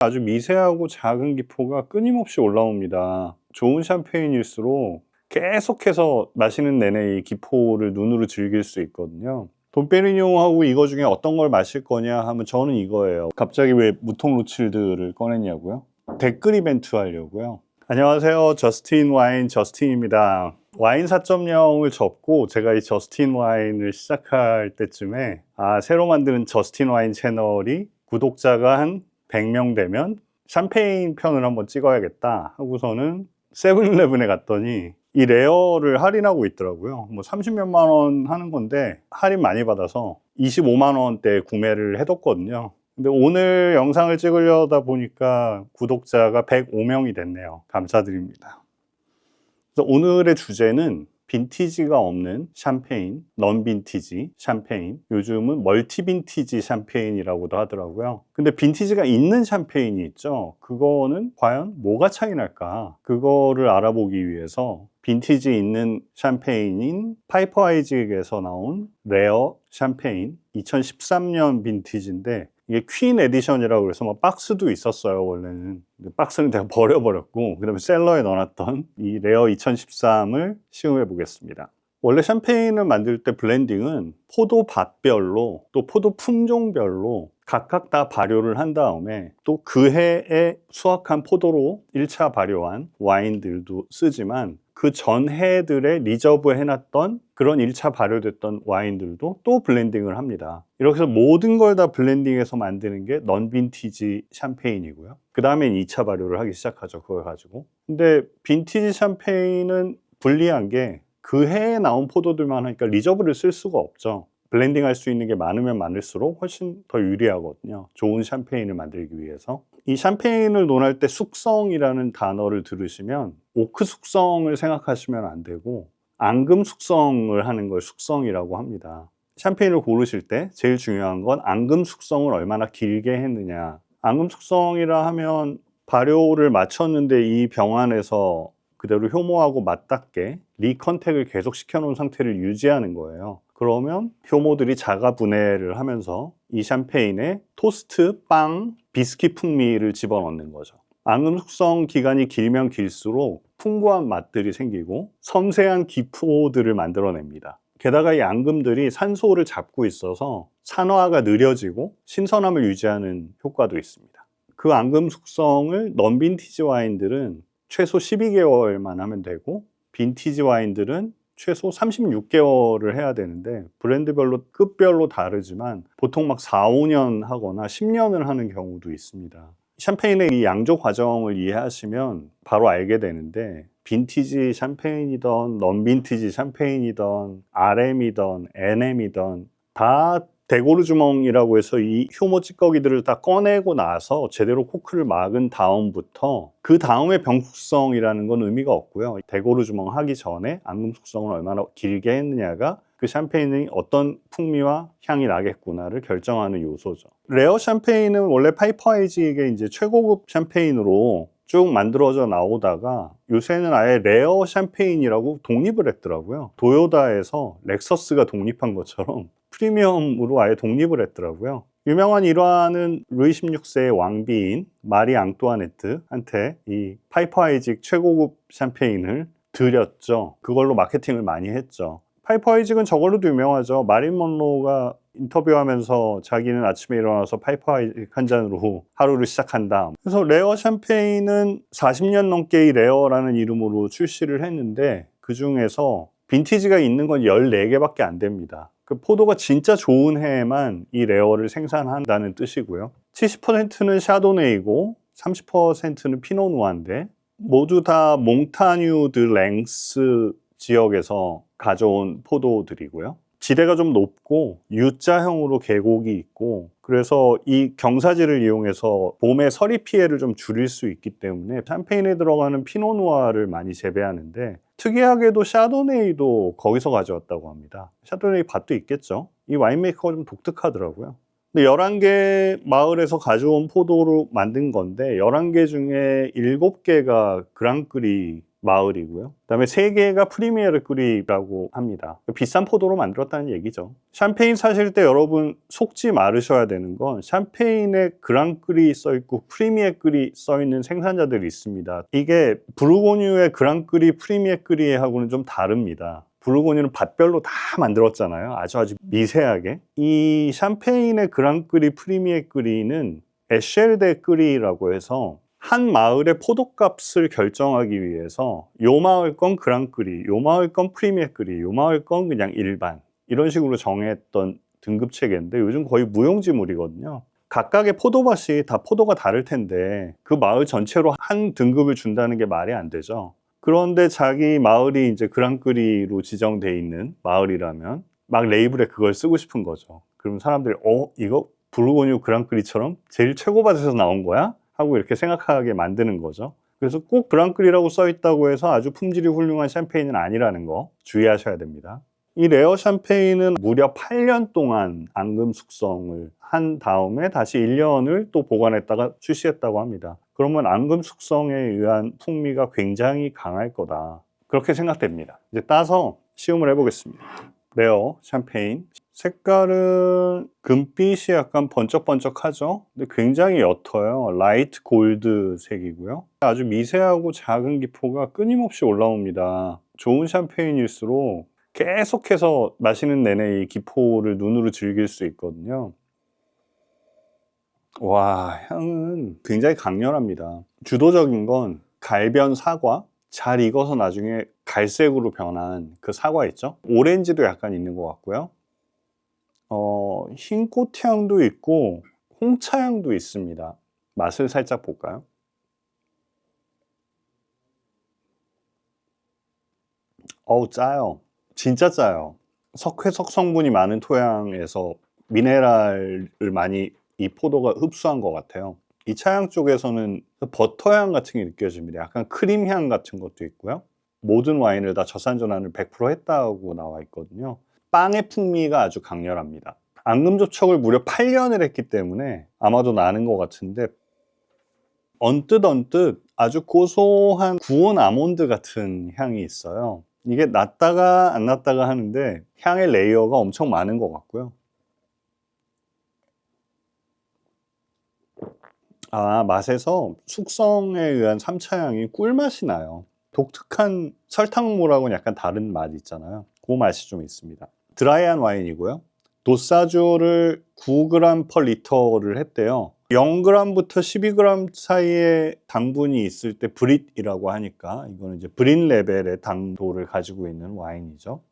아주 미세하고 작은 기포가 끊임없이 올라옵니다. 좋은 샴페인일수록 계속해서 마시는 내내 이 기포를 눈으로 즐길 수 있거든요. 돈페리뇽하고 이거 중에 어떤 걸 마실 거냐 하면 저는 이거예요. 갑자기 왜 무통 로칠드를 꺼냈냐고요? 댓글 이벤트 하려고요. 안녕하세요. 저스틴 와인 저스틴입니다. 와인 4.0을 접고 제가 이 저스틴 와인을 시작할 때쯤에 새로 만드는 저스틴 와인 채널이 구독자가 한 100명 되면 샴페인 편을 한번 찍어야겠다 하고서는 세븐일레븐에 갔더니 이 레어를 할인하고 있더라고요. 뭐 30몇만 원 하는 건데 할인 많이 받아서 25만 원대에 구매를 해뒀거든요. 근데 오늘 영상을 찍으려다 보니까 구독자가 105명이 됐네요. 감사드립니다. 그래서 오늘의 주제는 빈티지가 없는 샴페인, 넌 빈티지 샴페인, 요즘은 멀티 빈티지 샴페인이라고도 하더라고요. 근데 빈티지가 있는 샴페인이 있죠. 그거는 과연 뭐가 차이 날까? 그거를 알아보기 위해서 빈티지 있는 샴페인인 파이퍼 아이직에서 나온 레어 샴페인 2013년 빈티지인데 이게 퀸 에디션이라고 그래서 뭐 박스도 있었어요. 원래는 박스는 내가 버려버렸고 그 다음에 셀러에 넣어놨던 이 레어 2013을 시음해 보겠습니다. 원래 샴페인을 만들 때 블렌딩은 포도밭별로 또 포도 품종별로 각각 다 발효를 한 다음에 또 그 해에 수확한 포도로 1차 발효한 와인들도 쓰지만 그 전해들에 리저브 해놨던 그런 1차 발효됐던 와인들도 또 블렌딩을 합니다. 이렇게 해서 모든 걸 다 블렌딩해서 만드는 게 넌 빈티지 샴페인이고요. 그 다음엔 2차 발효를 하기 시작하죠. 그걸 가지고. 근데 빈티지 샴페인은 불리한 게 그 해에 나온 포도들만 하니까 리저브를 쓸 수가 없죠. 블렌딩 할 수 있는 게 많으면 많을수록 훨씬 더 유리하거든요. 좋은 샴페인을 만들기 위해서. 이 샴페인을 논할 때 숙성이라는 단어를 들으시면 오크 숙성을 생각하시면 안 되고 앙금 숙성을 하는 걸 숙성이라고 합니다. 샴페인을 고르실 때 제일 중요한 건 앙금 숙성을 얼마나 길게 했느냐. 앙금 숙성이라 하면 발효를 마쳤는데 이 병 안에서 그대로 효모하고 맞닿게 리컨택을 계속 시켜놓은 상태를 유지하는 거예요. 그러면 효모들이 자가 분해를 하면서 이 샴페인에 토스트, 빵, 비스킷 풍미를 집어넣는 거죠. 앙금 숙성 기간이 길면 길수록 풍부한 맛들이 생기고 섬세한 기포들을 만들어냅니다. 게다가 이 앙금들이 산소를 잡고 있어서 산화가 느려지고 신선함을 유지하는 효과도 있습니다. 그 앙금 숙성을 넌 빈티지 와인들은 최소 12개월만 하면 되고 빈티지 와인들은 최소 36개월을 해야 되는데 브랜드별로 급별로 다르지만 보통 막 4, 5년 하거나 10년을 하는 경우도 있습니다. 샴페인의 이 양조 과정을 이해하시면 바로 알게 되는데 빈티지 샴페인이던 넌 빈티지 샴페인이던 RM이던 NM이던 다 데고르 주멍이라고 해서 이 효모 찌꺼기들을 다 꺼내고 나서 제대로 코크를 막은 다음부터 그 다음에 병 숙성이라는 건 의미가 없고요. 데고르 주멍 하기 전에 앙금 숙성을 얼마나 길게 했느냐가 그 샴페인이 어떤 풍미와 향이 나겠구나를 결정하는 요소죠. 레어 샴페인은 원래 파이퍼 아이직의 이제 최고급 샴페인으로 쭉 만들어져 나오다가 요새는 아예 레어 샴페인이라고 독립을 했더라고요. 도요다에서 렉서스가 독립한 것처럼 프리미엄으로 아예 독립을 했더라고요. 유명한 일화는 루이 16세의 왕비인 마리 앙뚜아네트한테 이 파이퍼 아이직 최고급 샴페인을 드렸죠. 그걸로 마케팅을 많이 했죠. 파이퍼 아이직은 저걸로도 유명하죠. 마린 먼로가 인터뷰하면서 자기는 아침에 일어나서 파이퍼 아이직 한 잔으로 하루를 시작한다. 그래서 레어 샴페인은 40년 넘게 이 레어라는 이름으로 출시를 했는데 그 중에서 빈티지가 있는 건 14개밖에 안 됩니다. 그 포도가 진짜 좋은 해에만 이 레어를 생산한다는 뜻이고요. 70%는 샤도네이고 30%는 피노누아인데 모두 다 몽타뉴 드 랭스 지역에서 가져온 포도들이고요. 지대가 좀 높고 U자형으로 계곡이 있고 그래서 이 경사지를 이용해서 봄에 서리 피해를 좀 줄일 수 있기 때문에 샴페인에 들어가는 피노누아를 많이 재배하는데 특이하게도 샤도네이도 거기서 가져왔다고 합니다. 샤도네이 밭도 있겠죠. 이 와인메이커가 좀 독특하더라고요. 근데 11개 마을에서 가져온 포도로 만든 건데 11개 중에 7개가 그랑크리 마을이고요. 그다음에 3개가 프리미에르 끄리라고 합니다. 비싼 포도로 만들었다는 얘기죠. 샴페인 사실 때 여러분 속지 마르셔야 되는 건 샴페인에 그랑끄리 써있고 프리미에 끄리 써있는 생산자들이 있습니다. 이게 부르고뉴의 그랑끄리, 프리미에 끄리하고는 좀 다릅니다. 부르고뉴는 밭별로 다 만들었잖아요. 아주 미세하게. 이 샴페인의 그랑끄리, 프리미에 끄리는 에쉘데 끄리라고 해서 한 마을의 포도값을 결정하기 위해서 요 마을 건 그랑끄리, 요 마을 건 프리미에 끄리, 요 마을 건 그냥 일반, 이런 식으로 정했던 등급 체계인데 요즘 거의 무용지물이거든요. 각각의 포도밭이 다 포도가 다를 텐데 그 마을 전체로 한 등급을 준다는 게 말이 안 되죠. 그런데 자기 마을이 이제 그랑끄리로 지정돼 있는 마을이라면 막 레이블에 그걸 쓰고 싶은 거죠. 그럼 사람들이 이거 부르고뉴 그랑끄리처럼 제일 최고밭에서 나온 거야? 하고 이렇게 생각하게 만드는 거죠. 그래서 꼭 그랑끄리라고 써 있다고 해서 아주 품질이 훌륭한 샴페인은 아니라는 거 주의하셔야 됩니다. 이 레어 샴페인은 무려 8년 동안 앙금 숙성을 한 다음에 다시 1년을 또 보관했다가 출시했다고 합니다. 그러면 앙금 숙성에 의한 풍미가 굉장히 강할 거다, 그렇게 생각됩니다. 이제 따서 시음을 해보겠습니다. 레어 샴페인, 색깔은 금빛이 약간 번쩍번쩍하죠. 근데 굉장히 옅어요. 라이트 골드 색이고요. 아주 미세하고 작은 기포가 끊임없이 올라옵니다. 좋은 샴페인일수록 계속해서 마시는 내내 이 기포를 눈으로 즐길 수 있거든요. 와, 향은 굉장히 강렬합니다. 주도적인 건 갈변 사과, 잘 익어서 나중에 갈색으로 변한 그 사과 있죠? 오렌지도 약간 있는 것 같고요. 흰 꽃향도 있고 홍차향도 있습니다. 맛을 살짝 볼까요? 짜요. 진짜 짜요. 석회석 성분이 많은 토양에서 미네랄을 많이 이 포도가 흡수한 것 같아요. 이 차향 쪽에서는 버터향 같은 게 느껴집니다. 약간 크림향 같은 것도 있고요. 모든 와인을 다 젖산전환을 100% 했다고 나와 있거든요. 빵의 풍미가 아주 강렬합니다. 앙금 조척을 무려 8년을 했기 때문에 아마도 나는 것 같은데, 언뜻 아주 고소한 구운 아몬드 같은 향이 있어요. 이게 났다가 안 났다가 하는데 향의 레이어가 엄청 많은 것 같고요. 맛에서 숙성에 의한 3차향이 꿀맛이 나요. 독특한 설탕물하고는 약간 다른 맛 있잖아요. 그 맛이 좀 있습니다. 드라이한 와인이고요. 도사주를 9g per 리터를 했대요. 0g부터 12g 사이의 당분이 있을 때 브릿이라고 하니까 이거는 이제 브릿 레벨의 당도를 가지고 있는 와인이죠.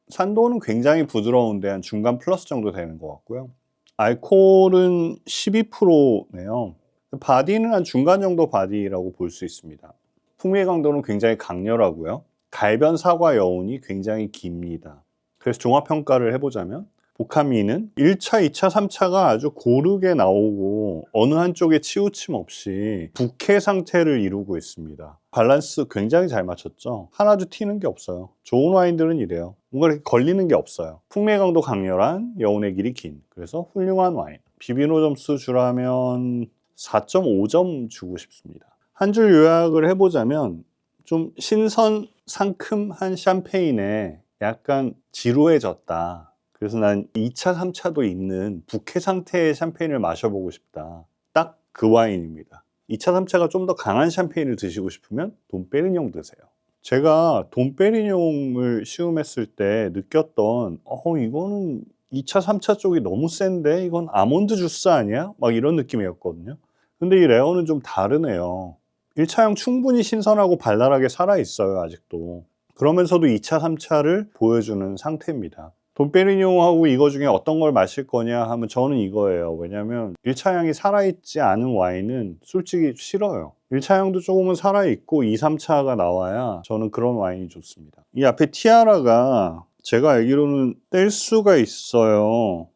산도는 굉장히 부드러운데 한 중간 플러스 정도 되는 것 같고요. 알코올은 12%네요. 바디는 한 중간 정도 바디라고 볼 수 있습니다. 풍미 강도는 굉장히 강렬하고요. 갈변 사과 여운이 굉장히 깁니다. 그래서 종합평가를 해보자면 보카미는 1차, 2차, 3차가 아주 고르게 나오고 어느 한쪽에 치우침 없이 부캐 상태를 이루고 있습니다. 밸런스 굉장히 잘 맞췄죠. 하나도 튀는 게 없어요. 좋은 와인들은 이래요. 뭔가 이렇게 걸리는 게 없어요. 풍미 강도 강렬한, 여운의 길이 긴, 그래서 훌륭한 와인. 비비노 점수 주라면 4.5점 주고 싶습니다. 한 줄 요약을 해보자면 좀 신선 상큼한 샴페인에 약간 지루해졌다. 그래서 난 2차, 3차도 있는 부캐 상태의 샴페인을 마셔보고 싶다. 딱 그 와인입니다. 2차, 3차가 좀 더 강한 샴페인을 드시고 싶으면 돈페리뇽 드세요. 제가 돈페리뇽을 시음했을 때 느꼈던 이거는 2차, 3차 쪽이 너무 센데 이건 아몬드 주스 아니야? 막 이런 느낌이었거든요. 근데 이 레어는 좀 다르네요. 1차형 충분히 신선하고 발랄하게 살아있어요, 아직도. 그러면서도 2차, 3차를 보여주는 상태입니다. 돈페리뇽하고 이거 중에 어떤 걸 마실 거냐 하면 저는 이거예요. 왜냐면 1차향이 살아있지 않은 와인은 솔직히 싫어요. 1차향도 조금은 살아있고 2, 3차가 나와야 저는 그런 와인이 좋습니다. 이 앞에 티아라가 제가 알기로는 뗄 수가 있어요.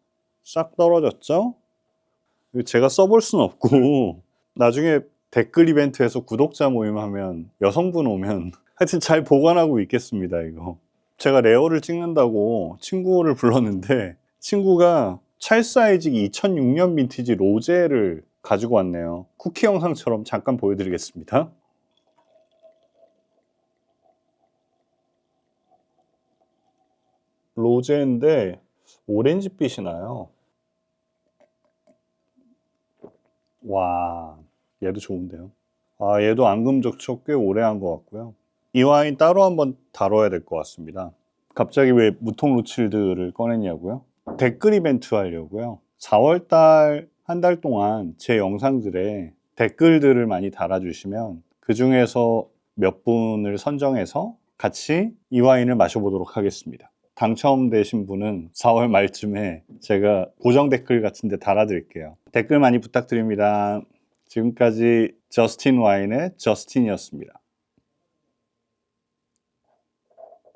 싹 떨어졌죠? 제가 써볼 순 없고 나중에 댓글 이벤트에서 구독자 모임하면 여성분 오면 하여튼 잘 보관하고 있겠습니다. 이거 제가 레어를 찍는다고 친구를 불렀는데 친구가 찰사이직 2006년 빈티지 로제를 가지고 왔네요. 쿠키 영상처럼 잠깐 보여드리겠습니다. 로제인데 오렌지빛이 나요. 와, 얘도 좋은데요. 아, 얘도 앙금적초 꽤 오래 한 것 같고요. 이 와인 따로 한번 다뤄야 될 것 같습니다. 갑자기 왜 무통 로칠드를 꺼냈냐고요? 댓글 이벤트 하려고요. 4월달 한 달 동안 제 영상들에 댓글들을 많이 달아주시면 그 중에서 몇 분을 선정해서 같이 이 와인을 마셔보도록 하겠습니다. 당첨되신 분은 4월 말쯤에 제가 고정 댓글 같은 데 달아드릴게요. 댓글 많이 부탁드립니다. 지금까지 저스틴 와인의 저스틴이었습니다.